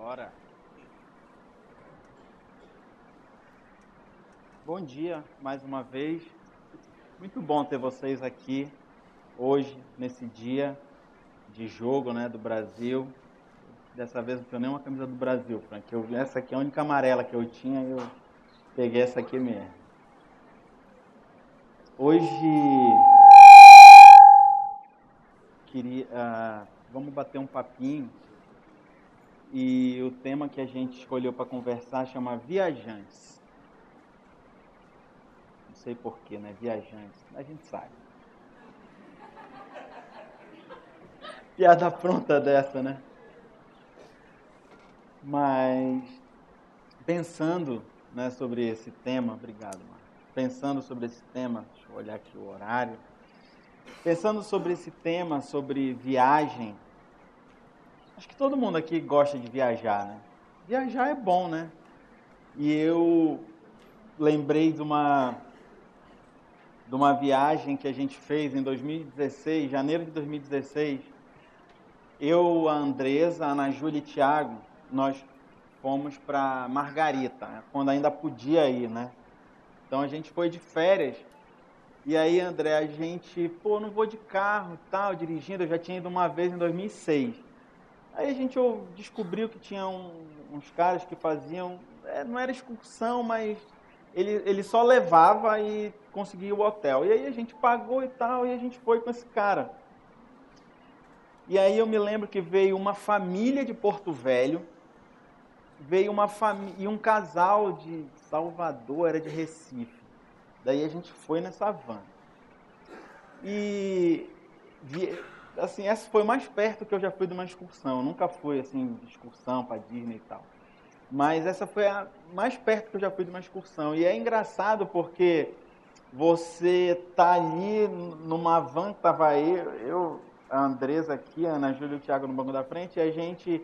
Bora. Bom dia, mais uma vez. Muito bom ter vocês aqui hoje, nesse dia de jogo, né, do Brasil. Dessa vez não tenho nenhuma camisa do Brasil, Frank. Essa aqui é a única amarela que eu tinha e eu peguei essa aqui mesmo. Hoje vamos bater um papinho. E o tema que a gente escolheu para conversar chama Viajantes. Não sei porquê, né? Viajantes. A gente sabe. Piada pronta dessa, né? Mas pensando, né, sobre esse tema, obrigado, Marcos. Pensando sobre esse tema, deixa eu olhar aqui o horário. Pensando sobre esse tema, sobre viagem. Acho que todo mundo aqui gosta de viajar, né? Viajar é bom, né? E eu lembrei de uma viagem que a gente fez em 2016, janeiro de 2016. Eu, a Andresa, a Ana Júlia e Thiago, nós fomos para Margarita, né? Quando ainda podia ir, né? Então a gente foi de férias. E aí, André, a gente, não vou de carro e tal, dirigindo. Eu já tinha ido uma vez em 2006. Aí a gente descobriu que tinha uns caras que faziam, não era excursão, mas ele só levava e conseguia o hotel. E aí a gente pagou e tal, e a gente foi com esse cara. E aí eu me lembro que veio uma família de Porto Velho, veio e um casal de Salvador, era de Recife. Daí a gente foi nessa van. E assim, essa foi mais perto que eu já fui de uma excursão. Eu nunca fui assim de excursão para Disney e tal. Mas essa foi a mais perto que eu já fui de uma excursão. E é engraçado porque você tá ali numa van que tava eu, a Andresa aqui, a Ana Júlia e o Thiago no banco da frente, e a gente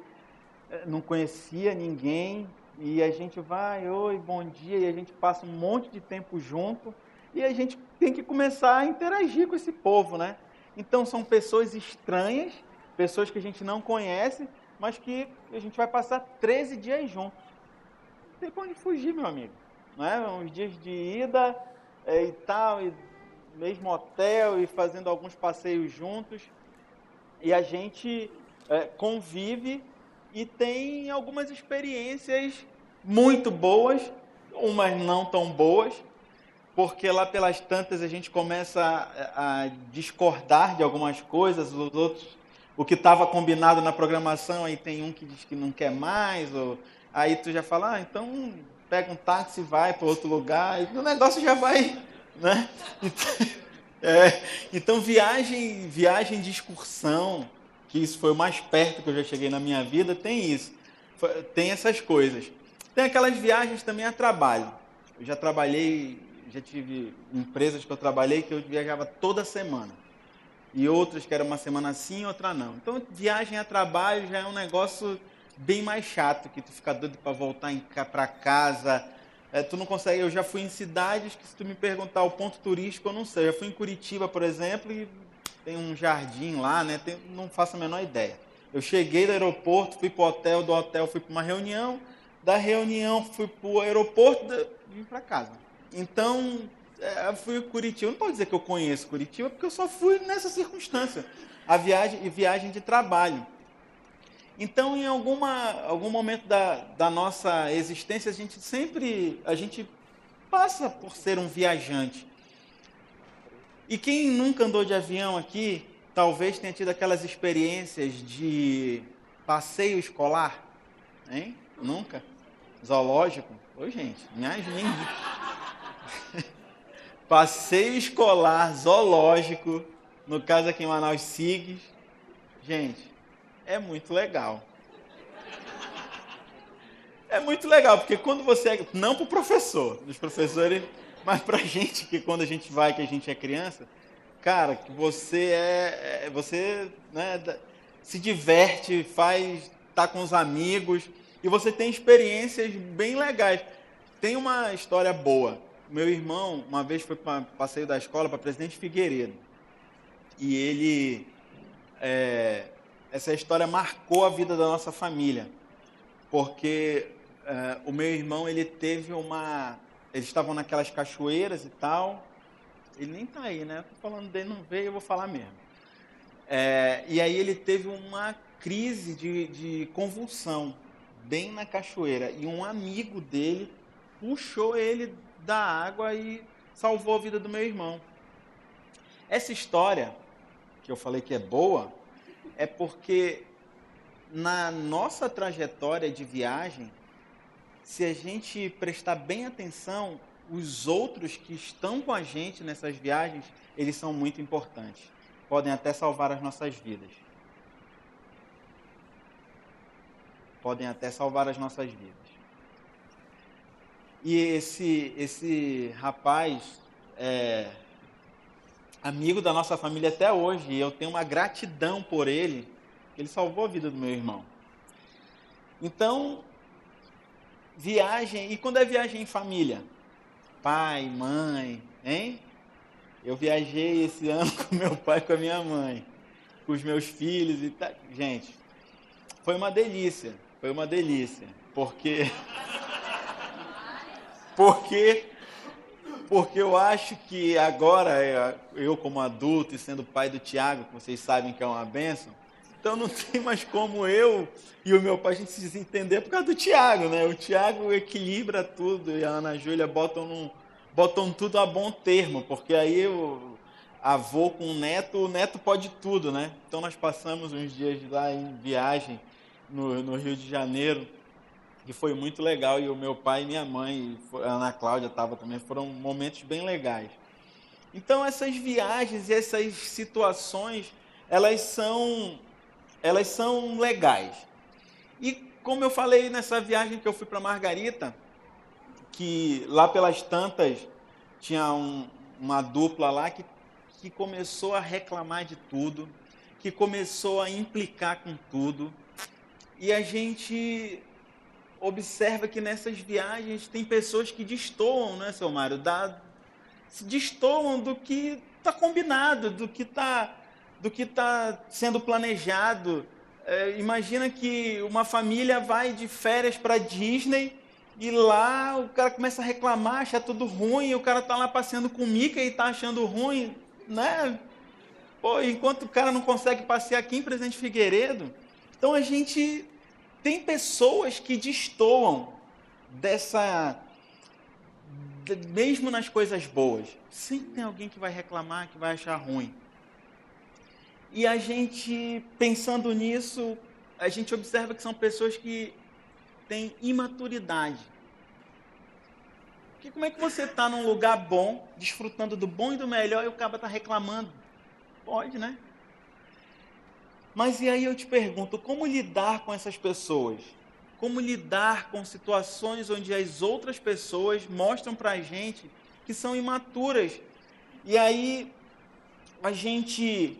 não conhecia ninguém, e a gente vai, oi, bom dia, e a gente passa um monte de tempo junto, e a gente tem que começar a interagir com esse povo, né? Então são pessoas estranhas, pessoas que a gente não conhece, mas que a gente vai passar 13 dias juntos. Não tem pra onde fugir, meu amigo. Não é? Uns dias de ida e tal, e mesmo hotel, e fazendo alguns passeios juntos. E a gente convive e tem algumas experiências muito boas, umas não tão boas, porque lá pelas tantas a gente começa a discordar de algumas coisas, os outros, o que estava combinado na programação, aí tem um que diz que não quer mais, ou aí tu já fala, então pega um táxi e vai para outro lugar, e o negócio já vai, né? Então viagem de excursão, que isso foi o mais perto que eu já cheguei na minha vida, tem isso, tem essas coisas. Tem aquelas viagens também a trabalho. Eu já trabalhei, já tive empresas que eu trabalhei que eu viajava toda semana. E outras que era uma semana sim, outra não. Então, viagem a trabalho já é um negócio bem mais chato, que tu fica doido para voltar para casa. Tu não consegue. Eu já fui em cidades que, se tu me perguntar o ponto turístico, eu não sei. Eu já fui em Curitiba, por exemplo, e tem um jardim lá, né? Não faço a menor ideia. Eu cheguei do aeroporto, fui pro hotel, do hotel fui para uma reunião, da reunião fui pro aeroporto e vim para casa. Então, eu fui a Curitiba. Não pode dizer que eu conheço Curitiba, porque eu só fui nessa circunstância. Viagem de trabalho. Então, em algum momento da nossa existência, a gente passa por ser um viajante. E quem nunca andou de avião aqui, talvez tenha tido aquelas experiências de passeio escolar, hein? Nunca? Zoológico? Ô, gente, nem passeio escolar, zoológico, no caso aqui em Manaus, SIGs. Gente, é muito legal. É muito legal, porque quando você... Não para o professor, os professores... Mas pra gente, que quando a gente vai, que a gente é criança, cara, que você né, se diverte, tá com os amigos, e você tem experiências bem legais. Tem uma história boa. Meu irmão, uma vez foi para passeio da escola para Presidente Figueiredo. E ele... essa história marcou a vida da nossa família. porque o meu irmão, ele teve eles estavam naquelas cachoeiras e tal, ele nem tá aí, né? Tô falando dele, não veio, eu vou falar mesmo. E aí ele teve uma crise de convulsão, bem na cachoeira, e um amigo dele puxou ele da água e salvou a vida do meu irmão. Essa história, que eu falei que é boa, é porque na nossa trajetória de viagem, se a gente prestar bem atenção, os outros que estão com a gente nessas viagens, eles são muito importantes. Podem até salvar as nossas vidas. Podem até salvar as nossas vidas. E esse rapaz é amigo da nossa família até hoje, e eu tenho uma gratidão por ele. Ele salvou a vida do meu irmão. Então, viagem, e quando é viagem em família? Pai, mãe, hein? Eu viajei esse ano com meu pai e com a minha mãe, com os meus filhos e tal. Gente, foi uma delícia, porque eu acho que agora, eu como adulto e sendo pai do Tiago, que vocês sabem que é uma bênção, então não tem mais como eu e o meu pai a gente se desentender por causa do Tiago, né? O Tiago equilibra tudo e a Ana Júlia botam tudo a bom termo, porque aí o avô com o neto pode tudo, né? Então nós passamos uns dias lá em viagem no Rio de Janeiro, que foi muito legal, e o meu pai e minha mãe, a Ana Cláudia estava também, foram momentos bem legais. Então essas viagens e essas situações, elas são legais. E como eu falei nessa viagem que eu fui para Margarita, que lá pelas tantas tinha uma dupla lá que começou a reclamar de tudo, que começou a implicar com tudo, e a gente observa que nessas viagens tem pessoas que destoam, né, seu Mário? Se destoam do que está combinado, do que está sendo planejado. Imagina que uma família vai de férias para Disney e lá o cara começa a reclamar, achar tudo ruim, e o cara está lá passeando com Mickey e está achando ruim, né? Pô, enquanto o cara não consegue passear aqui em Presidente Figueiredo. Então a gente tem pessoas que destoam mesmo nas coisas boas. Sempre tem alguém que vai reclamar, que vai achar ruim. E a gente, pensando nisso, a gente observa que são pessoas que têm imaturidade. Porque como é que você está num lugar bom, desfrutando do bom e do melhor, e o cara está reclamando? Pode, né? Mas e aí eu te pergunto, como lidar com essas pessoas? Como lidar com situações onde as outras pessoas mostram para a gente que são imaturas? E aí a gente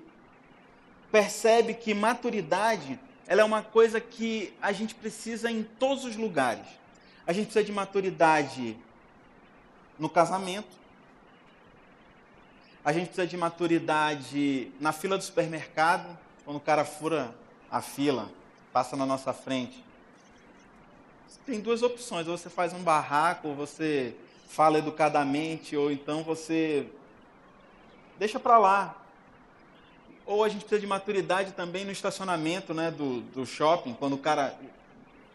percebe que maturidade, ela é uma coisa que a gente precisa em todos os lugares. A gente precisa de maturidade no casamento. A gente precisa de maturidade na fila do supermercado, quando o cara fura a fila, passa na nossa frente. Tem duas opções: ou você faz um barraco, ou você fala educadamente, ou então você deixa para lá. Ou a gente precisa de maturidade também no estacionamento, né, do shopping, quando o cara,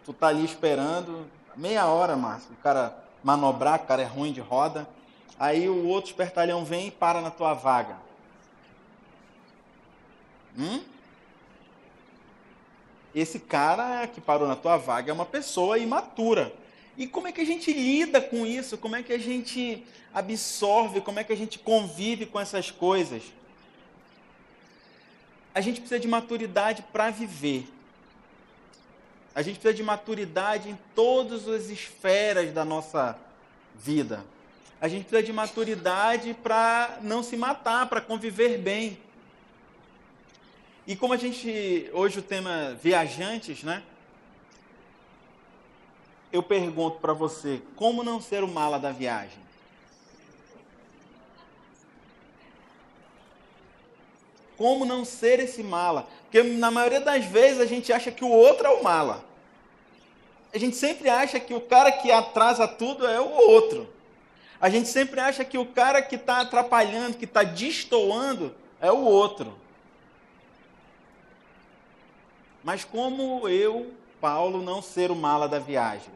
tu tá ali esperando, meia hora, Márcio, o cara manobrar, o cara é ruim de roda, aí o outro espertalhão vem e para na tua vaga. Esse cara que parou na tua vaga é uma pessoa imatura. E como é que a gente lida com isso? Como é que a gente absorve? Como é que a gente convive com essas coisas? A gente precisa de maturidade para viver. A gente precisa de maturidade em todas as esferas da nossa vida. A gente precisa de maturidade para não se matar, para conviver bem. E como a gente, hoje o tema é viajantes, né? Eu pergunto para você, como não ser o mala da viagem? Como não ser esse mala? Porque na maioria das vezes a gente acha que o outro é o mala. A gente sempre acha que o cara que atrasa tudo é o outro. A gente sempre acha que o cara que está atrapalhando, que está destoando, é o outro. Mas como eu, Paulo, não ser o mala da viagem?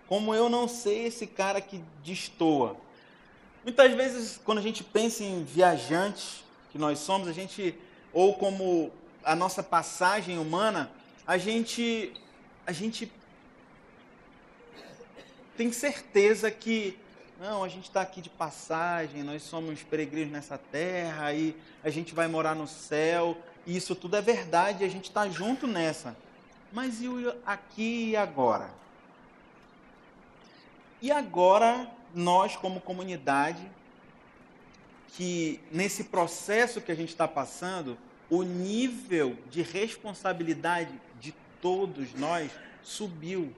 Como eu não ser esse cara que destoa? Muitas vezes, quando a gente pensa em viajantes que nós somos, ou como a nossa passagem humana, a gente tem certeza que, não, a gente está aqui de passagem, nós somos peregrinos nessa terra, e a gente vai morar no céu, e isso tudo é verdade, a gente está junto nessa. Mas e o aqui e agora? E agora, nós como comunidade, que nesse processo que a gente está passando, o nível de responsabilidade de todos nós subiu.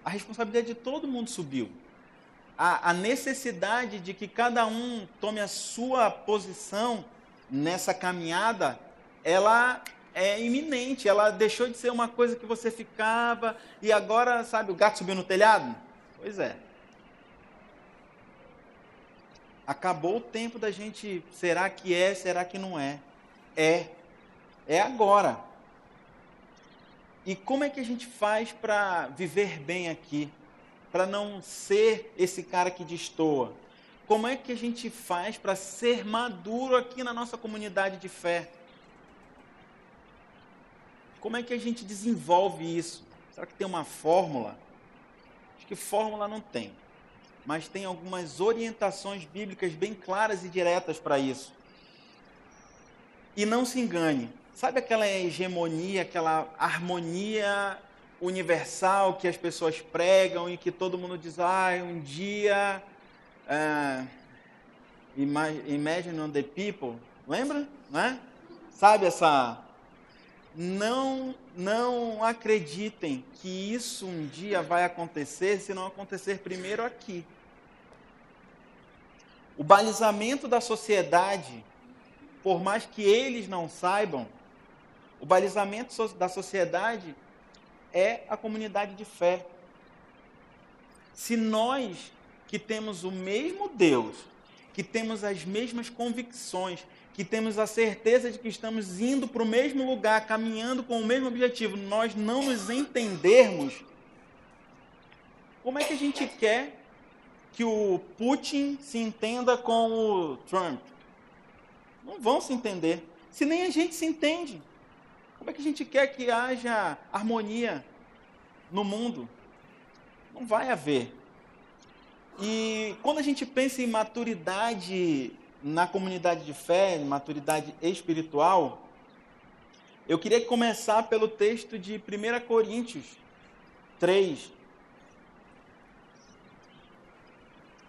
A responsabilidade de todo mundo subiu. A necessidade de que cada um tome a sua posição nessa caminhada, ela é iminente, ela deixou de ser uma coisa que você ficava e agora, sabe, o gato subiu no telhado? Pois é. Acabou o tempo da gente, será que não é? É agora. E como é que a gente faz para viver bem aqui? Para não ser esse cara que destoa? Como é que a gente faz para ser maduro aqui na nossa comunidade de fé? Como é que a gente desenvolve isso? Será que tem uma fórmula? Acho que fórmula não tem, mas tem algumas orientações bíblicas bem claras e diretas para isso. E não se engane, sabe aquela hegemonia, aquela harmonia universal que as pessoas pregam e que todo mundo diz, um dia, imagine on the people, lembra? Não é? Sabe essa... Não acreditem que isso um dia vai acontecer se não acontecer primeiro aqui. O balizamento da sociedade, por mais que eles não saibam, o balizamento da sociedade é a comunidade de fé. Se nós, que temos o mesmo Deus, que temos as mesmas convicções, que temos a certeza de que estamos indo para o mesmo lugar, caminhando com o mesmo objetivo, nós não nos entendermos, como é que a gente quer que o Putin se entenda com o Trump? Não vão se entender. Se nem a gente se entende, como é que a gente quer que haja harmonia no mundo? Não vai haver. E quando a gente pensa em maturidade na comunidade de fé, maturidade espiritual, eu queria começar pelo texto de 1 Coríntios 3.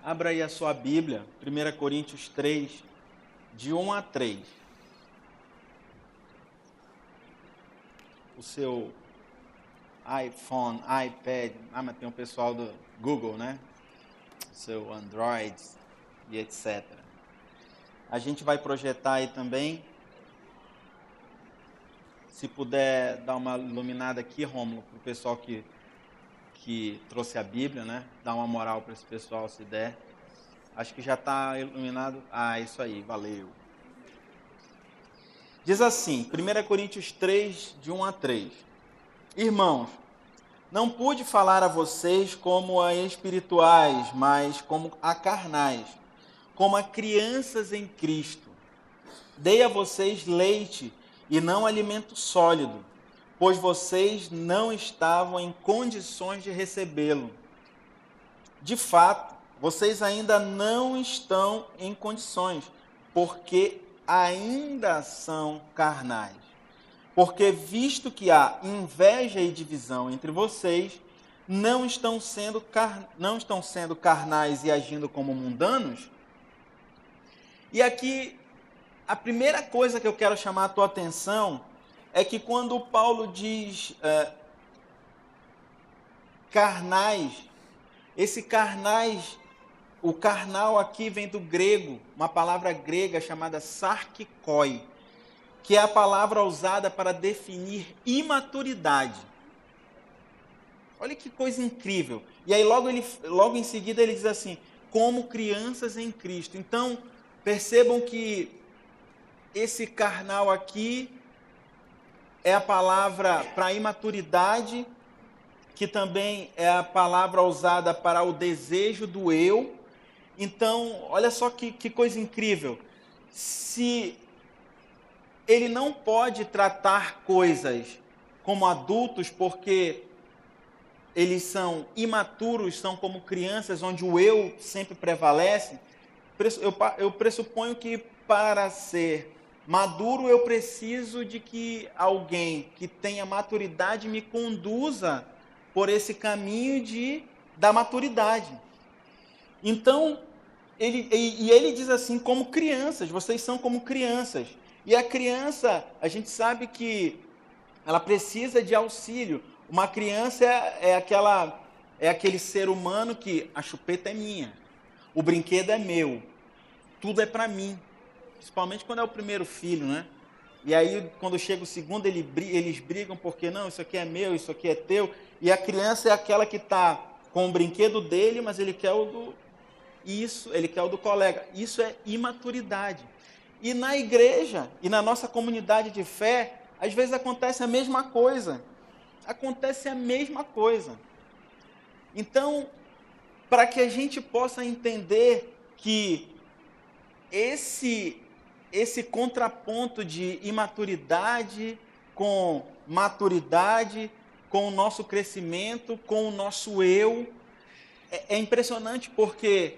Abra aí a sua Bíblia, 1 Coríntios 3, de 1 a 3. O seu iPhone, iPad, mas tem o pessoal do Google, né? Seu Android e etc. A gente vai projetar aí também. Se puder dar uma iluminada aqui, Rômulo, para o pessoal que trouxe a Bíblia, né? Dá uma moral para esse pessoal, se der. Acho que já está iluminado. Isso aí, valeu. Diz assim, 1 Coríntios 3, de 1 a 3. Irmãos, não pude falar a vocês como a espirituais, mas como a carnais, como a crianças em Cristo. Dei a vocês leite e não alimento sólido, pois vocês não estavam em condições de recebê-lo. De fato, vocês ainda não estão em condições, porque ainda são carnais. Porque visto que há inveja e divisão entre vocês, não estão sendo carnais e agindo como mundanos? E aqui, a primeira coisa que eu quero chamar a tua atenção é que quando Paulo diz carnais, esse carnais, o carnal aqui vem do grego, uma palavra grega chamada sarkikoi, que é a palavra usada para definir imaturidade. Olha que coisa incrível. E aí logo em seguida ele diz assim, como crianças em Cristo. Então, percebam que esse carnal aqui é a palavra para imaturidade, que também é a palavra usada para o desejo do eu. Então, olha só que coisa incrível. Se ele não pode tratar coisas como adultos, porque eles são imaturos, são como crianças, onde o eu sempre prevalece, eu pressuponho que para ser maduro eu preciso de que alguém que tenha maturidade me conduza por esse caminho da maturidade. Então, ele diz assim, como crianças, vocês são como crianças. E a criança, a gente sabe que ela precisa de auxílio. Uma criança é aquele ser humano que a chupeta é minha, o brinquedo é meu, tudo é para mim. Principalmente quando é o primeiro filho, né? E aí, quando chega o segundo, eles brigam porque não, isso aqui é meu, isso aqui é teu. E a criança é aquela que está com o brinquedo dele, mas ele quer ele quer o do colega. Isso é imaturidade. E na igreja, e na nossa comunidade de fé, às vezes acontece a mesma coisa. Acontece a mesma coisa. Então, para que a gente possa entender que esse contraponto de imaturidade com maturidade, com o nosso crescimento, com o nosso eu, é impressionante porque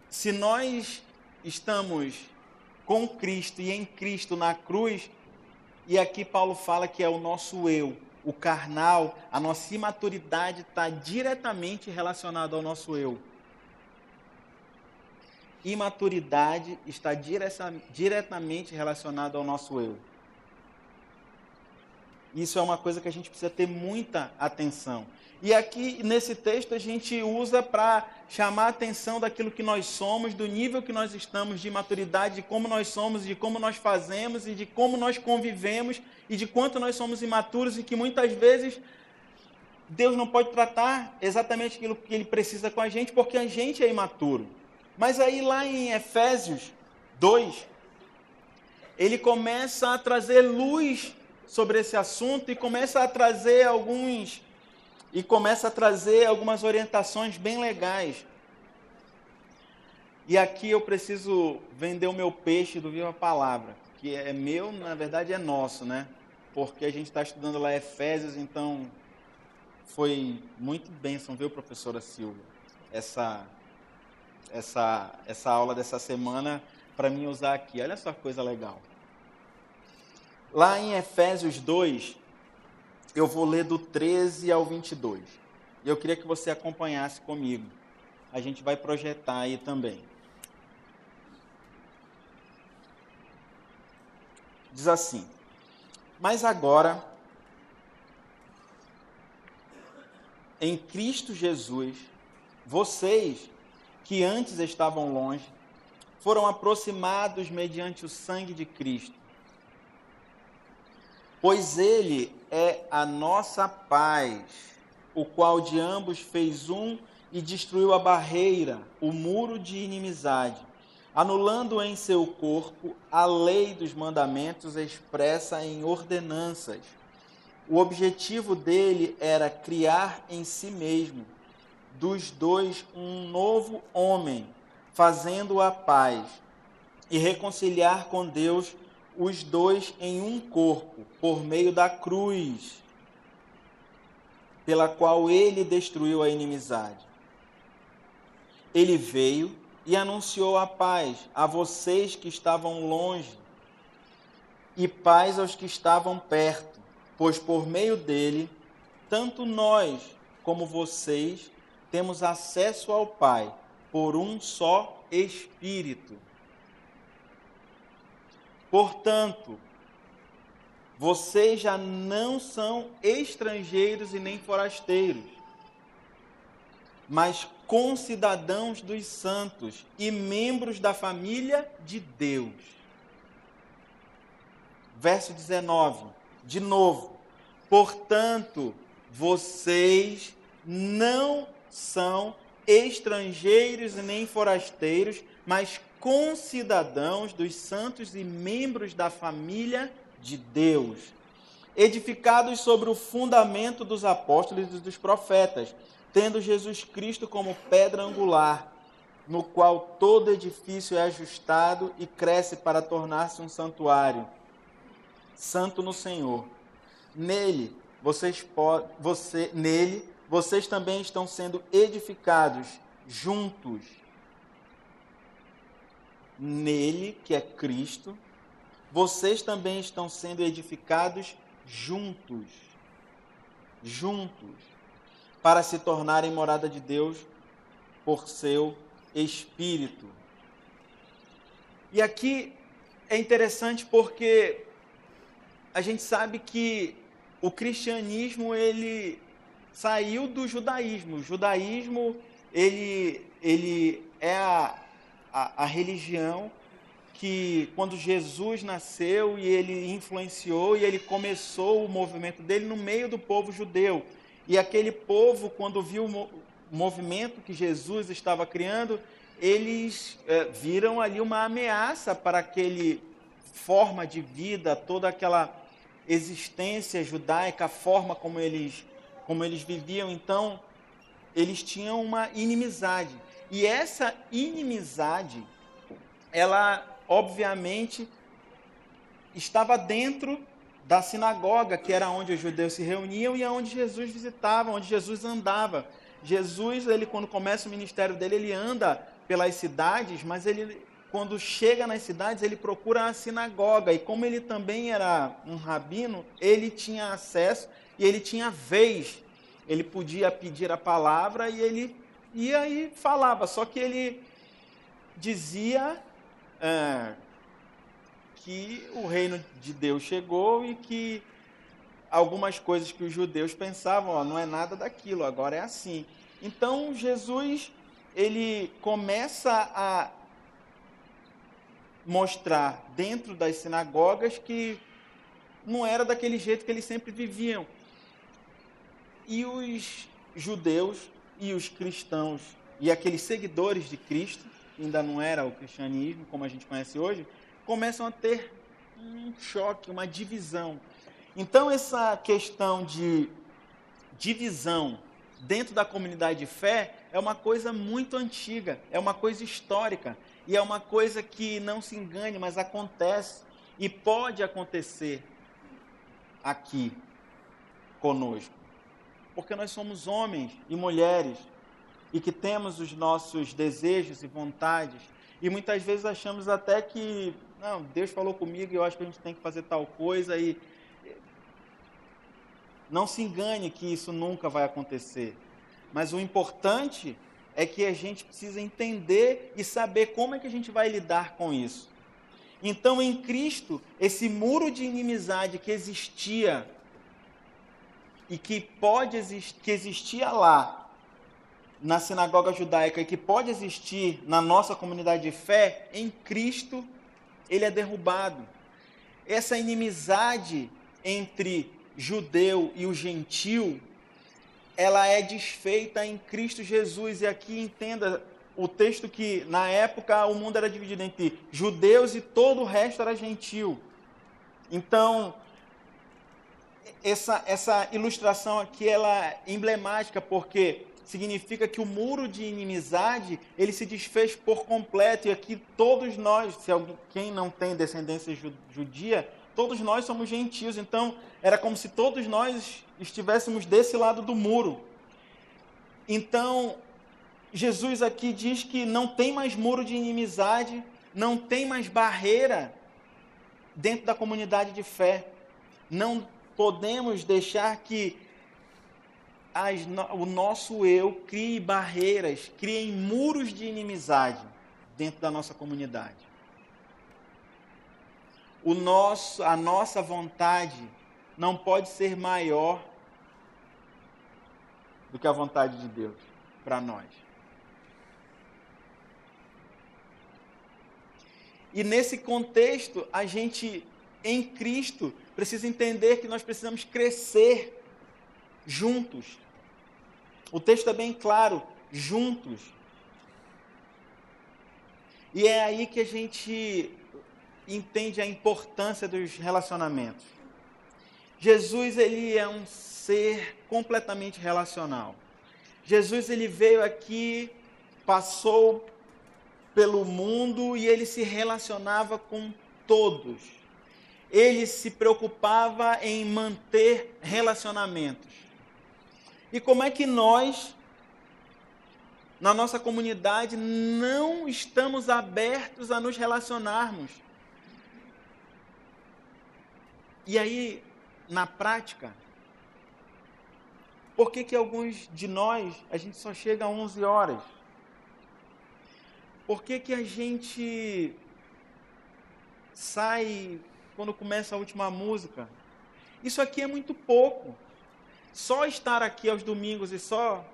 se nós estamos com Cristo e em Cristo na cruz, e aqui Paulo fala que é o nosso eu, o carnal, a nossa imaturidade está diretamente relacionada ao nosso eu. Imaturidade está diretamente relacionada ao nosso eu. Isso é uma coisa que a gente precisa ter muita atenção. E aqui, nesse texto, a gente usa para chamar a atenção daquilo que nós somos, do nível que nós estamos de maturidade, de como nós somos, de como nós fazemos e de como nós convivemos e de quanto nós somos imaturos e que muitas vezes Deus não pode tratar exatamente aquilo que Ele precisa com a gente porque a gente é imaturo. Mas aí lá em Efésios 2, ele começa a trazer luz sobre esse assunto e começa a trazer algumas orientações bem legais. E aqui eu preciso vender o meu peixe do Viva a Palavra, que é meu, na verdade é nosso, né? Porque a gente está estudando lá Efésios, então foi muito bênção, viu, professora Silvia? Essa aula dessa semana para mim usar aqui. Olha só que coisa legal. Lá em Efésios 2, eu vou ler do 13 ao 22. E eu queria que você acompanhasse comigo. A gente vai projetar aí também. Diz assim: mas agora, em Cristo Jesus, vocês que antes estavam longe, foram aproximados mediante o sangue de Cristo. Pois Ele é a nossa paz, o qual de ambos fez um e destruiu a barreira, o muro de inimizade, anulando em seu corpo a lei dos mandamentos expressa em ordenanças. O objetivo dele era criar em si mesmo, dos dois, um novo homem, fazendo a paz e reconciliar com Deus os dois em um corpo, por meio da cruz, pela qual ele destruiu a inimizade. Ele veio e anunciou a paz a vocês que estavam longe e paz aos que estavam perto, pois por meio dele, tanto nós como vocês temos acesso ao Pai por um só Espírito. Portanto, vocês já não são estrangeiros e nem forasteiros, mas concidadãos dos santos e membros da família de Deus. Verso 19, de novo. Portanto, vocês não são estrangeiros e nem forasteiros, mas concidadãos dos santos e membros da família de Deus, edificados sobre o fundamento dos apóstolos e dos profetas, tendo Jesus Cristo como pedra angular, no qual todo edifício é ajustado e cresce para tornar-se um santuário, santo no Senhor. Nele, vocês também estão sendo edificados juntos. Nele, que é Cristo, vocês também estão sendo edificados juntos, para se tornarem morada de Deus por seu Espírito. E aqui é interessante porque a gente sabe que o cristianismo, ele saiu do judaísmo. O judaísmo, ele é a religião que, quando Jesus nasceu e ele influenciou e ele começou o movimento dele no meio do povo judeu. E aquele povo, quando viu o movimento que Jesus estava criando, eles viram ali uma ameaça para aquele forma de vida, toda aquela existência judaica, a forma como eles viviam. Então, eles tinham uma inimizade. E essa inimizade, ela, obviamente, estava dentro da sinagoga, que era onde os judeus se reuniam e onde Jesus visitava, onde Jesus andava. Jesus, ele, quando começa o ministério dele, ele anda pelas cidades, mas ele, quando chega nas cidades, ele procura a sinagoga. E como ele também era um rabino, ele tinha acesso e ele tinha vez. Ele podia pedir a palavra e ele ia e falava. Só que ele dizia que o reino de Deus chegou e que algumas coisas que os judeus pensavam, não é nada daquilo, agora é assim. Então, Jesus, ele começa a mostrar dentro das sinagogas que não era daquele jeito que eles sempre viviam. E os judeus e os cristãos e aqueles seguidores de Cristo, que ainda não era o cristianismo como a gente conhece hoje, começam a ter um choque, uma divisão. Então, essa questão de divisão dentro da comunidade de fé é uma coisa muito antiga, é uma coisa histórica, e é uma coisa que, não se engane, mas acontece e pode acontecer aqui conosco. Porque nós somos homens e mulheres e que temos os nossos desejos e vontades, e muitas vezes achamos até que, não, Deus falou comigo e eu acho que a gente tem que fazer tal coisa, e não se engane que isso nunca vai acontecer. Mas o importante é que a gente precisa entender e saber como é que a gente vai lidar com isso. Então, em Cristo, esse muro de inimizade que existia e que existia lá na sinagoga judaica e que pode existir na nossa comunidade de fé, em Cristo ele é derrubado. Essa inimizade entre judeu e o gentil, ela é desfeita em Cristo Jesus. E aqui entenda o texto que, na época, o mundo era dividido entre judeus e todo o resto era gentil. Então, essa ilustração aqui, ela é emblemática, porque significa que o muro de inimizade, ele se desfez por completo. E aqui todos nós, quem não tem descendência judia, todos nós somos gentios. Então, era como se todos nós estivéssemos desse lado do muro. Então, Jesus aqui diz que não tem mais muro de inimizade, não tem mais barreira dentro da comunidade de fé. Não podemos deixar que o nosso eu crie barreiras, crie muros de inimizade dentro da nossa comunidade. A nossa vontade não pode ser maior do que a vontade de Deus para nós. E nesse contexto, a gente, em Cristo, precisa entender que nós precisamos crescer juntos. O texto é bem claro, juntos. E é aí que a gente entende a importância dos relacionamentos. Jesus, ele é um ser completamente relacional. Jesus, ele veio aqui, passou pelo mundo e ele se relacionava com todos. Ele se preocupava em manter relacionamentos. E como é que nós, na nossa comunidade, não estamos abertos a nos relacionarmos? E aí, na prática, por que alguns de nós, a gente só chega a 11 horas? Por que a gente sai quando começa a última música? Isso aqui é muito pouco. Só estar aqui aos domingos e só...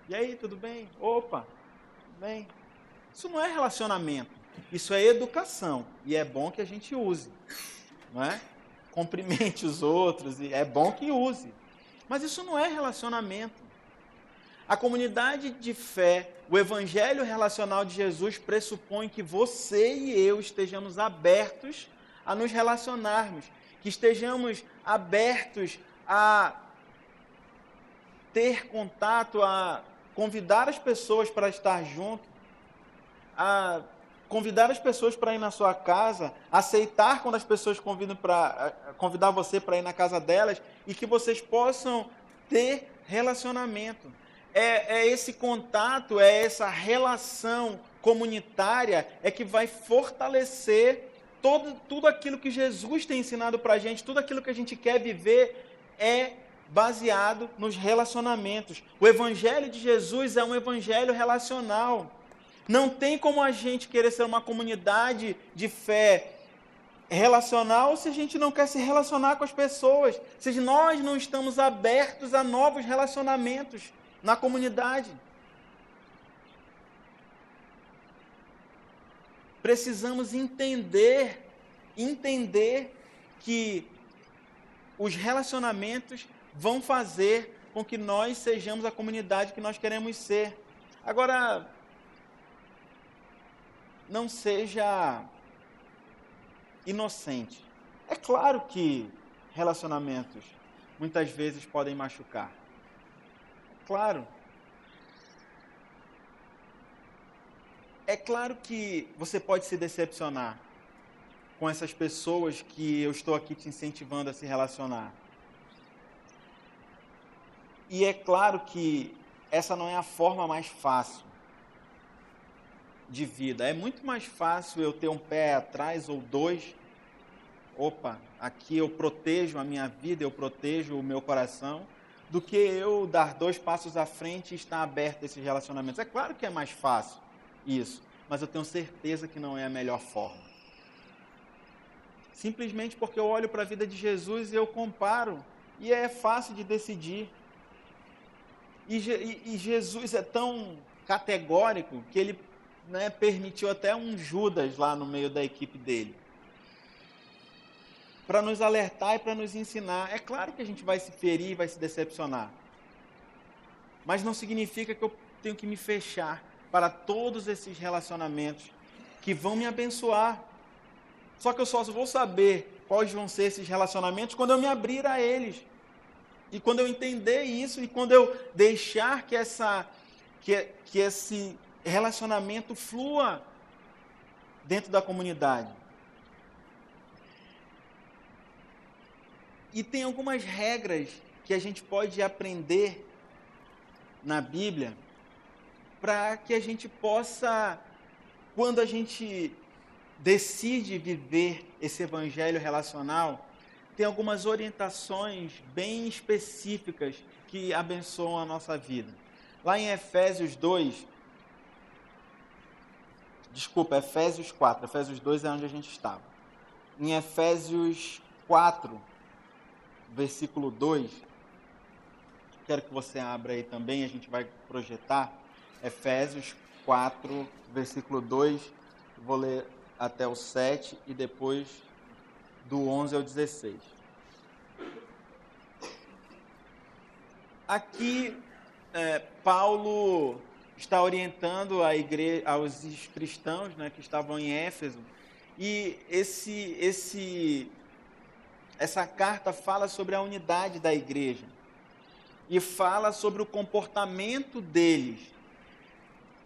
E aí, tudo bem? Opa, tudo bem? Isso não é relacionamento. Isso é educação. E é bom que a gente use. Não é? Cumprimente os outros. E é bom que use. Mas isso não é relacionamento. A comunidade de fé, o evangelho relacional de Jesus pressupõe que você e eu estejamos abertos a nos relacionarmos, que estejamos abertos a ter contato, a convidar as pessoas para estar junto, a convidar as pessoas para ir na sua casa, aceitar quando as pessoas convidar você para ir na casa delas e que vocês possam ter relacionamento. É esse contato, é essa relação comunitária é que vai fortalecer tudo aquilo que Jesus tem ensinado para a gente, tudo aquilo que a gente quer viver é baseado nos relacionamentos. O evangelho de Jesus é um evangelho relacional. Não tem como a gente querer ser uma comunidade de fé relacional se a gente não quer se relacionar com as pessoas, se nós não estamos abertos a novos relacionamentos na comunidade. Precisamos entender que os relacionamentos vão fazer com que nós sejamos a comunidade que nós queremos ser. Agora, não seja inocente. É claro que relacionamentos muitas vezes podem machucar. Claro. É claro que você pode se decepcionar com essas pessoas que eu estou aqui te incentivando a se relacionar. E é claro que essa não é a forma mais fácil de vida. É muito mais fácil eu ter um pé atrás ou dois. Opa, aqui eu protejo a minha vida, eu protejo o meu coração, do que eu dar 2 passos à frente e estar aberto a esses relacionamentos. É claro que é mais fácil isso, mas eu tenho certeza que não é a melhor forma. Simplesmente porque eu olho para a vida de Jesus e eu comparo, e é fácil de decidir. E Jesus é tão categórico que ele permitiu até um Judas lá no meio da equipe dele, para nos alertar e para nos ensinar. É claro que a gente vai se ferir, vai se decepcionar, mas não significa que eu tenho que me fechar para todos esses relacionamentos que vão me abençoar. Só que eu só vou saber quais vão ser esses relacionamentos quando eu me abrir a eles. E quando eu entender isso, e quando eu deixar que esse relacionamento flua dentro da comunidade. E tem algumas regras que a gente pode aprender na Bíblia para que a gente possa, quando a gente decide viver esse evangelho relacional, tem algumas orientações bem específicas que abençoam a nossa vida. Lá em Efésios 4, Efésios 2 é onde a gente estava. Em Efésios 4, versículo 2, quero que você abra aí também, a gente vai projetar. Efésios 4, versículo 2, vou ler até o 7 e depois do 11 ao 16. Aqui, Paulo está orientando a igreja, aos cristãos, né, que estavam em Éfeso, e essa carta fala sobre a unidade da igreja e fala sobre o comportamento deles.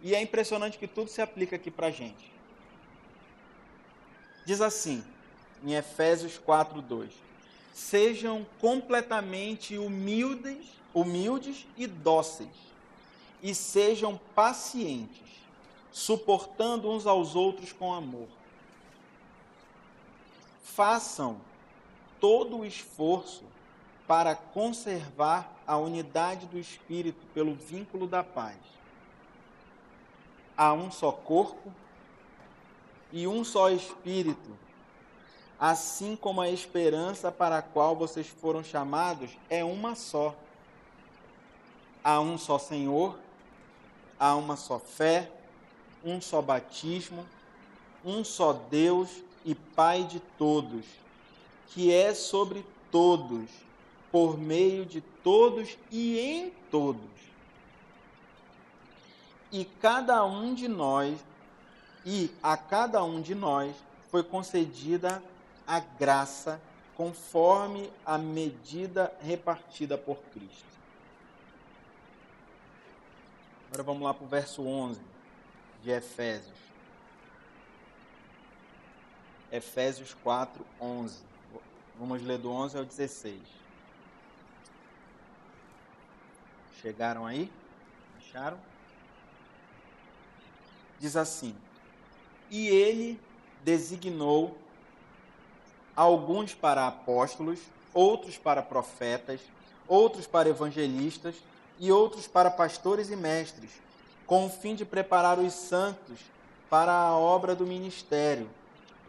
E é impressionante que tudo se aplica aqui para a gente. Diz assim, em Efésios 4:2: sejam completamente humildes e dóceis, e sejam pacientes, suportando uns aos outros com amor. Façam todo o esforço para conservar a unidade do Espírito pelo vínculo da paz. Há um só corpo e um só Espírito, assim como a esperança para a qual vocês foram chamados é uma só. Há um só Senhor, há uma só fé, um só batismo, um só Deus e Pai de todos, que é sobre todos, por meio de todos e em todos. E a cada um de nós foi concedida a graça conforme a medida repartida por Cristo. Agora vamos lá para o verso 11 de Efésios. Efésios 4:11. Vamos ler do 11 ao 16. Chegaram aí? Acharam? Diz assim: e ele designou alguns para apóstolos, outros para profetas, outros para evangelistas e outros para pastores e mestres, com o fim de preparar os santos para a obra do ministério,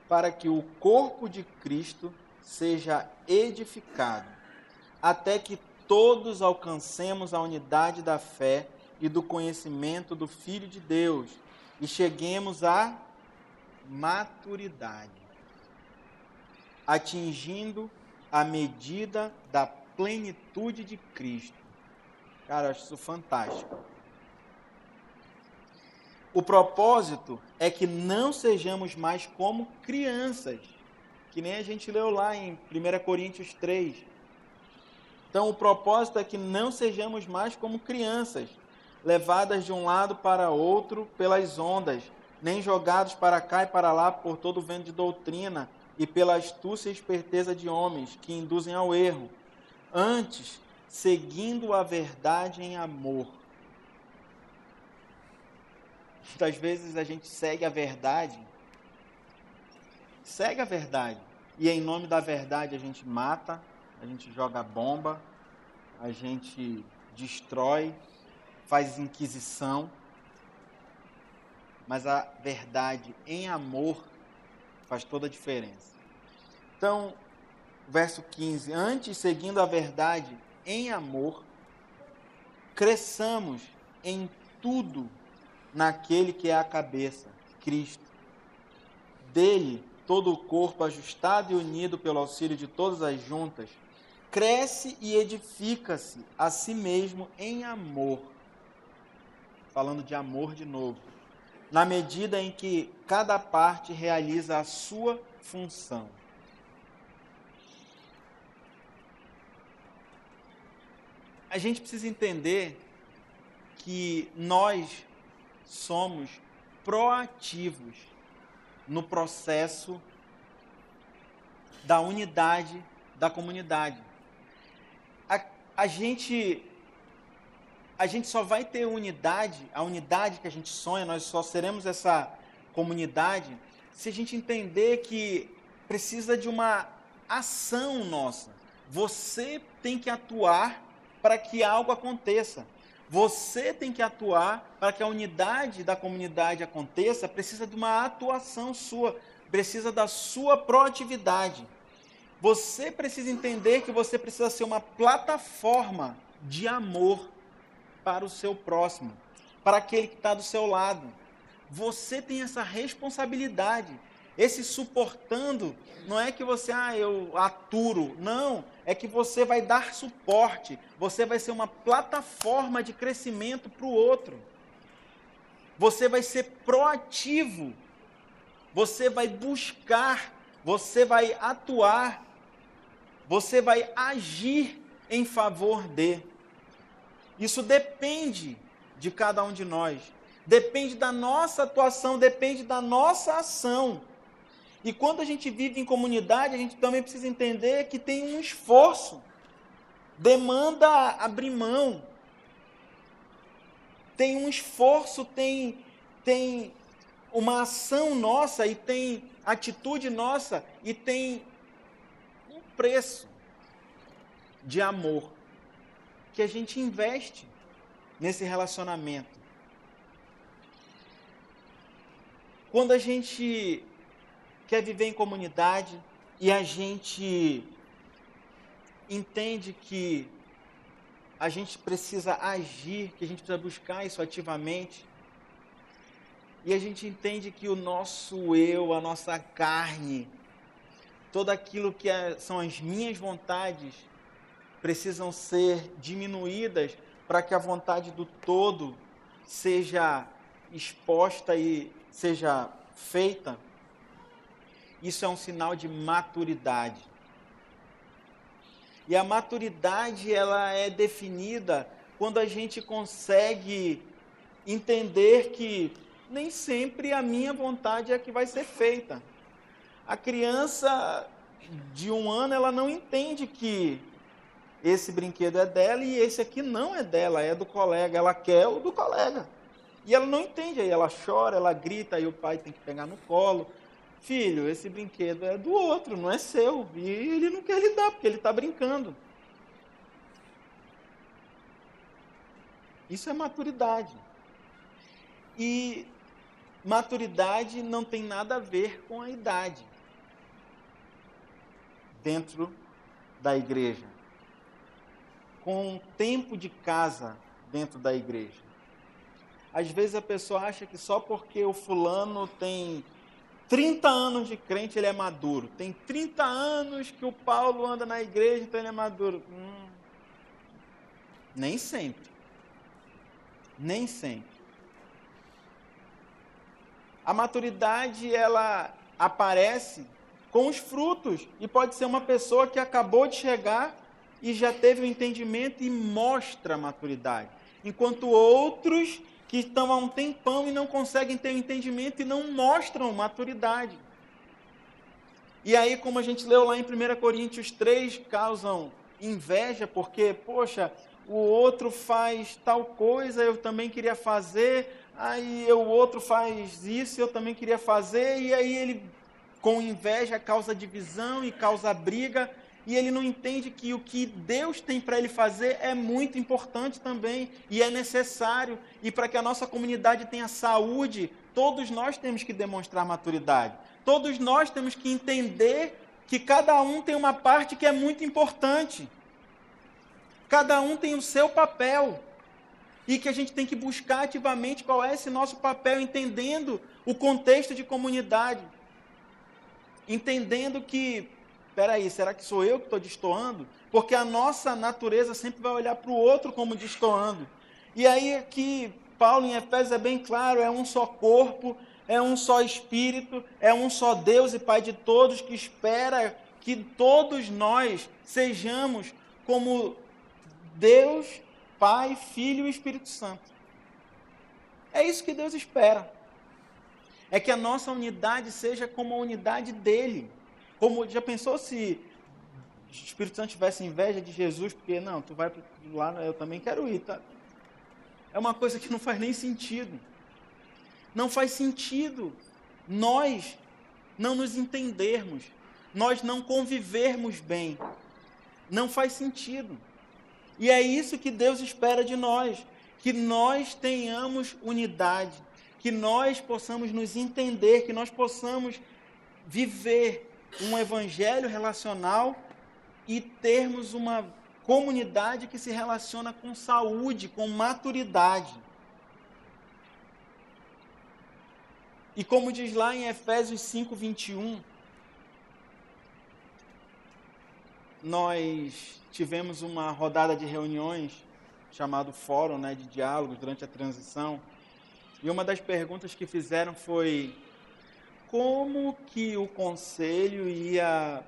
para que o corpo de Cristo seja edificado, até que todos alcancemos a unidade da fé e do conhecimento do Filho de Deus e cheguemos à maturidade, atingindo a medida da plenitude de Cristo. Cara, eu acho isso fantástico. O propósito é que não sejamos mais como crianças, que nem a gente leu lá em 1 Coríntios 3. Então, o propósito é que não sejamos mais como crianças, levadas de um lado para outro pelas ondas, nem jogados para cá e para lá por todo o vento de doutrina e pela astúcia e esperteza de homens que induzem ao erro. Antes, seguindo a verdade em amor. Muitas vezes a gente segue a verdade, e em nome da verdade a gente mata, a gente joga bomba, a gente destrói, faz inquisição, mas a verdade em amor faz toda a diferença. Então, verso 15, antes, seguindo a verdade em amor, cresçamos em tudo naquele que é a cabeça, Cristo. Dele, todo o corpo, ajustado e unido pelo auxílio de todas as juntas, cresce e edifica-se a si mesmo em amor. Falando de amor de novo. Na medida em que cada parte realiza a sua função. A gente precisa entender que nós somos proativos no processo da unidade da comunidade. A gente só vai ter unidade, a unidade que a gente sonha, nós só seremos essa comunidade, se a gente entender que precisa de uma ação nossa. Você tem que atuar para que algo aconteça. Você tem que atuar para que a unidade da comunidade aconteça, precisa de uma atuação sua, precisa da sua proatividade. Você precisa entender que você precisa ser uma plataforma de amor para o seu próximo, para aquele que está do seu lado. Você tem essa responsabilidade. Esse suportando não é que você, eu aturo. Não, é que você vai dar suporte. Você vai ser uma plataforma de crescimento para o outro. Você vai ser proativo. Você vai buscar, você vai atuar, você vai agir em favor de. Isso depende de cada um de nós. Depende da nossa atuação, depende da nossa ação. E quando a gente vive em comunidade, a gente também precisa entender que tem um esforço. Demanda abrir mão. Tem um esforço, tem uma ação nossa e tem atitude nossa e tem um preço de amor que a gente investe nesse relacionamento. Quando a gente quer viver em comunidade e a gente entende que a gente precisa agir, que a gente precisa buscar isso ativamente, e a gente entende que o nosso eu, a nossa carne, tudo aquilo que são as minhas vontades, precisam ser diminuídas para que a vontade do todo seja exposta e seja feita. Isso é um sinal de maturidade. E a maturidade, ela é definida quando a gente consegue entender que nem sempre a minha vontade é a que vai ser feita. A criança de 1 ano, ela não entende que esse brinquedo é dela e esse aqui não é dela, é do colega. Ela quer o do colega. E ela não entende, aí ela chora, ela grita, aí o pai tem que pegar no colo. Filho, esse brinquedo é do outro, não é seu. E ele não quer lhe dar, porque ele está brincando. Isso é maturidade. E maturidade não tem nada a ver com a idade dentro da igreja, com o tempo de casa dentro da igreja. Às vezes a pessoa acha que só porque o fulano tem 30 anos de crente, ele é maduro. Tem 30 anos que o Paulo anda na igreja, então ele é maduro. Nem sempre. Nem sempre. A maturidade, ela aparece com os frutos. E pode ser uma pessoa que acabou de chegar e já teve o entendimento e mostra a maturidade. Enquanto outros que estão há um tempão e não conseguem ter o entendimento e não mostram maturidade. E aí, como a gente leu lá em 1 Coríntios 3, causam inveja, porque, poxa, o outro faz tal coisa, eu também queria fazer, aí o outro faz isso, eu também queria fazer, e aí ele, com inveja, causa divisão e causa briga, e ele não entende que o que Deus tem para ele fazer é muito importante também, e é necessário, e para que a nossa comunidade tenha saúde, todos nós temos que demonstrar maturidade. Todos nós temos que entender que cada um tem uma parte que é muito importante. Cada um tem o seu papel. E que a gente tem que buscar ativamente qual é esse nosso papel, entendendo o contexto de comunidade. Entendendo que, peraí, será que sou eu que estou destoando? Porque a nossa natureza sempre vai olhar para o outro como destoando. E aí aqui, Paulo em Efésios é bem claro, é um só corpo, é um só Espírito, é um só Deus e Pai de todos, que espera que todos nós sejamos como Deus, Pai, Filho e Espírito Santo. É isso que Deus espera. É que a nossa unidade seja como a unidade dele. Como, já pensou se o Espírito Santo tivesse inveja de Jesus, porque não, tu vai lá, eu também quero ir, tá? É uma coisa que não faz nem sentido. Não faz sentido nós não nos entendermos, nós não convivermos bem. Não faz sentido. E é isso que Deus espera de nós, que nós tenhamos unidade, que nós possamos nos entender, que nós possamos viver um evangelho relacional e termos uma comunidade que se relaciona com saúde, com maturidade. E como diz lá em Efésios 5:21, nós tivemos uma rodada de reuniões chamado Fórum, né, de Diálogos durante a transição, e uma das perguntas que fizeram foi como que o conselho ia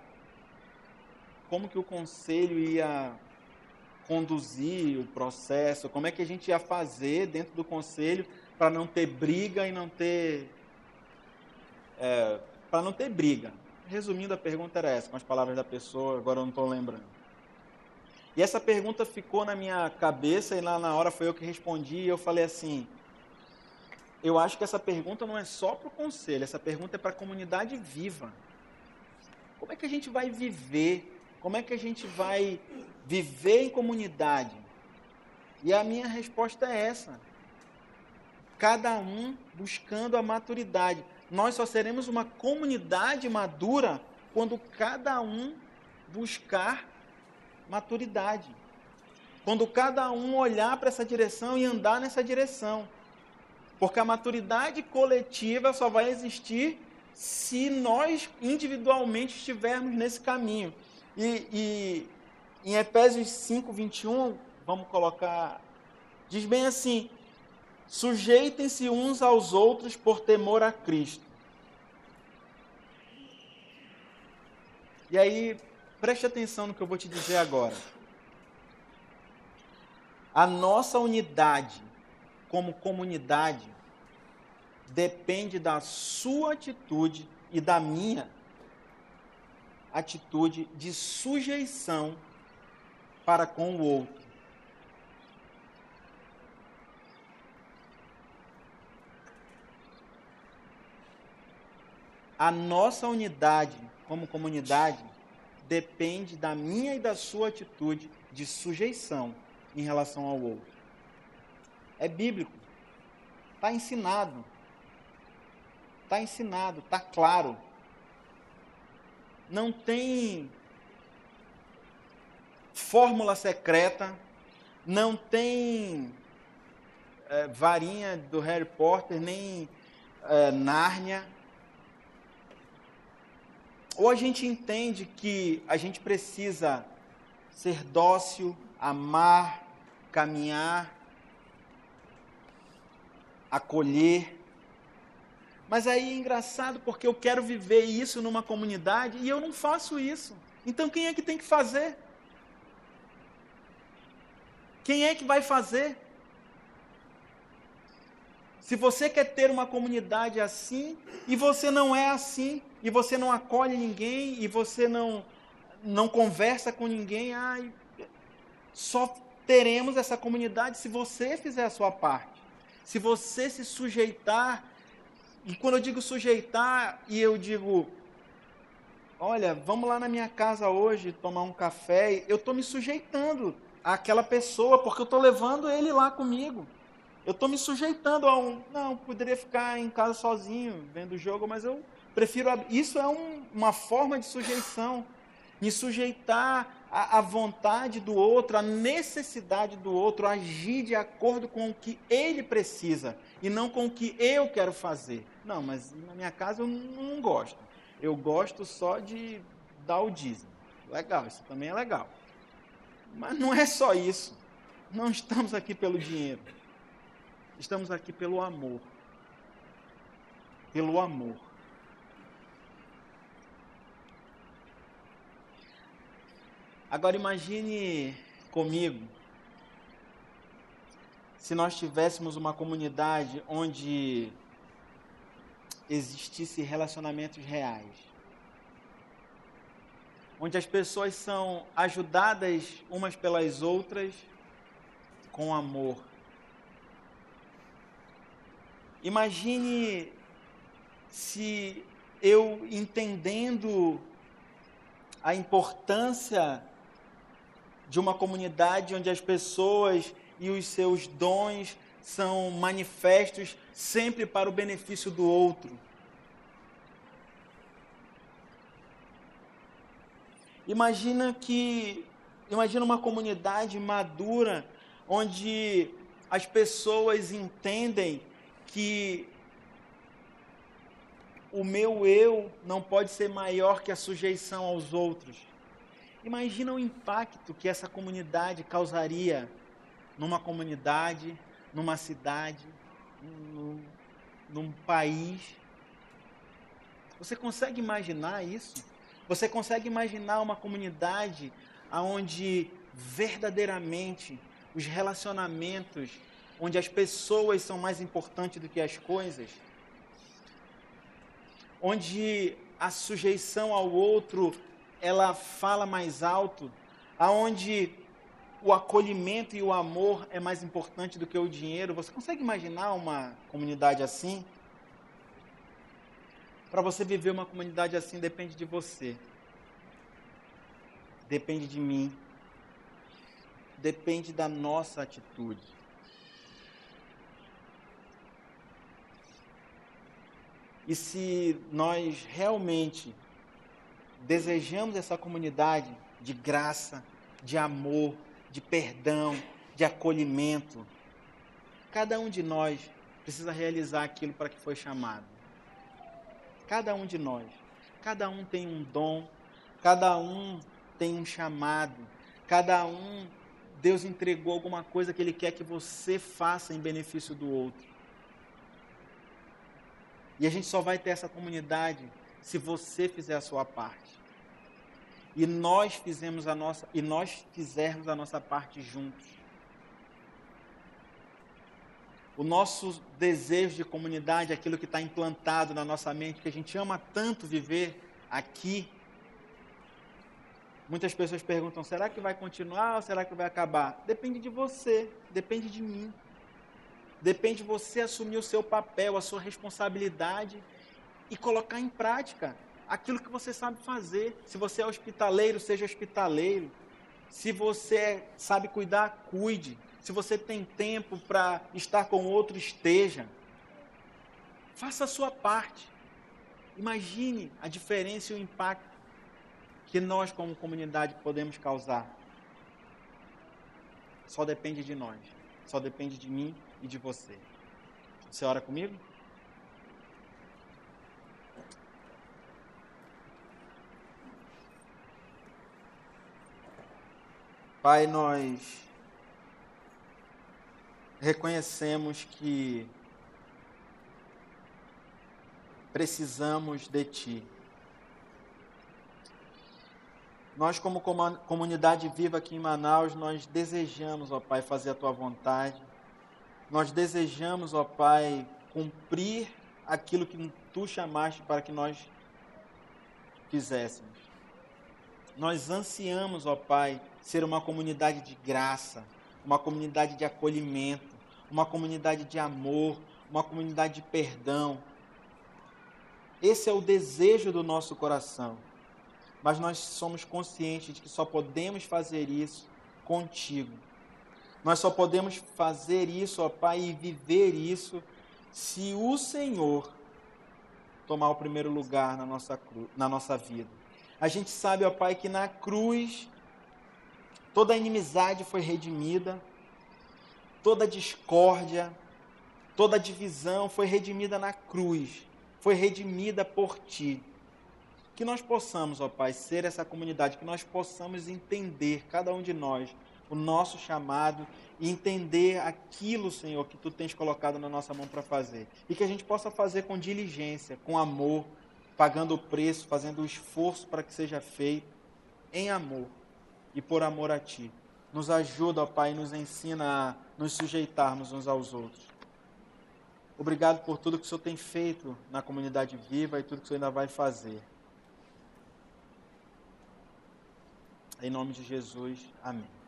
conduzir o processo, como é que a gente ia fazer dentro do conselho para não ter briga e para não ter briga. Resumindo, a pergunta era essa, com as palavras da pessoa, agora eu não estou lembrando. E essa pergunta ficou na minha cabeça e lá na hora foi eu que respondi e eu falei assim, eu acho que essa pergunta não é só para o conselho, essa pergunta é para a comunidade viva. Como é que a gente vai viver? Como é que a gente vai viver em comunidade? E a minha resposta é essa. Cada um buscando a maturidade. Nós só seremos uma comunidade madura quando cada um buscar maturidade. Quando cada um olhar para essa direção e andar nessa direção. Porque a maturidade coletiva só vai existir se nós individualmente estivermos nesse caminho. E em Efésios 5:21, vamos colocar, diz bem assim, sujeitem-se uns aos outros por temor a Cristo. E aí, preste atenção no que eu vou te dizer agora. A nossa unidade como comunidade depende da sua atitude e da minha atitude de sujeição para com o outro. A nossa unidade como comunidade depende da minha e da sua atitude de sujeição em relação ao outro. É bíblico. Está ensinado. Está ensinado, está claro. Não tem fórmula secreta, não tem varinha do Harry Potter, nem Nárnia. Ou a gente entende que a gente precisa ser dócil, amar, caminhar, acolher. Mas aí é engraçado porque eu quero viver isso numa comunidade e eu não faço isso. Então quem é que tem que fazer? Quem é que vai fazer? Se você quer ter uma comunidade assim, e você não é assim, e você não acolhe ninguém, e você não conversa com ninguém, só teremos essa comunidade se você fizer a sua parte. Se você se sujeitar, e quando eu digo sujeitar, e eu digo, olha, vamos lá na minha casa hoje tomar um café, eu estou me sujeitando àquela pessoa, porque eu estou levando ele lá comigo. Eu estou me sujeitando não, poderia ficar em casa sozinho, vendo o jogo, mas eu prefiro... Isso é uma forma de sujeição. Me sujeitar à vontade do outro, à necessidade do outro, agir de acordo com o que ele precisa, e não com o que eu quero fazer. Não, mas na minha casa eu não gosto. Eu gosto só de dar o dízimo. Legal, isso também é legal. Mas não é só isso. Não estamos aqui pelo dinheiro. Estamos aqui pelo amor. Pelo amor. Agora imagine comigo, se nós tivéssemos uma comunidade onde existissem relacionamentos reais. Onde as pessoas são ajudadas umas pelas outras com amor. Imagine se eu, entendendo a importância de uma comunidade onde as pessoas e os seus dons são manifestos sempre para o benefício do outro. Imagina uma comunidade madura onde as pessoas entendem que o meu eu não pode ser maior que a sujeição aos outros. Imagina o impacto que essa comunidade causaria numa comunidade, numa cidade, num país. Você consegue imaginar isso? Você consegue imaginar uma comunidade onde verdadeiramente os relacionamentos, onde as pessoas são mais importantes do que as coisas? Onde a sujeição ao outro, ela fala mais alto, aonde o acolhimento e o amor é mais importante do que o dinheiro. Você consegue imaginar uma comunidade assim? Para você viver uma comunidade assim, depende de você. Depende de mim. Depende da nossa atitude. E se nós realmente desejamos essa comunidade de graça, de amor, de perdão, de acolhimento, cada um de nós precisa realizar aquilo para que foi chamado. Cada um de nós. Cada um tem um dom, cada um tem um chamado, cada um, Deus entregou alguma coisa que Ele quer que você faça em benefício do outro. E a gente só vai ter essa comunidade se você fizer a sua parte. E nós fizermos a nossa parte juntos. O nosso desejo de comunidade, aquilo que está implantado na nossa mente, que a gente ama tanto viver aqui. Muitas pessoas perguntam, será que vai continuar ou será que vai acabar? Depende de você, depende de mim. Depende de você assumir o seu papel, a sua responsabilidade e colocar em prática aquilo que você sabe fazer. Se você é hospitaleiro, seja hospitaleiro. Se você sabe cuidar, cuide. Se você tem tempo para estar com outro, esteja. Faça a sua parte. Imagine a diferença e o impacto que nós, como comunidade, podemos causar. Só depende de nós. Só depende de mim e de você. Você ora comigo? Pai, nós reconhecemos que precisamos de Ti. Nós, como comunidade viva aqui em Manaus, nós desejamos, ó Pai, fazer a Tua vontade. Nós desejamos, ó Pai, cumprir aquilo que Tu chamaste para que nós fizéssemos. Nós ansiamos, ó Pai, ser uma comunidade de graça, uma comunidade de acolhimento, uma comunidade de amor, uma comunidade de perdão. Esse é o desejo do nosso coração. Mas nós somos conscientes de que só podemos fazer isso contigo. Nós só podemos fazer isso, ó Pai, e viver isso se o Senhor tomar o primeiro lugar na nossa vida. A gente sabe, ó Pai, que na cruz toda a inimizade foi redimida, toda a discórdia, toda a divisão foi redimida na cruz, foi redimida por Ti. Que nós possamos, ó Pai, ser essa comunidade, que nós possamos entender, cada um de nós, o nosso chamado e entender aquilo, Senhor, que Tu tens colocado na nossa mão para fazer. E que a gente possa fazer com diligência, com amor, pagando o preço, fazendo o esforço para que seja feito em amor e por amor a Ti. Nos ajuda, ó Pai, e nos ensina a nos sujeitarmos uns aos outros. Obrigado por tudo que o Senhor tem feito na comunidade viva e tudo que o Senhor ainda vai fazer. Em nome de Jesus, amém.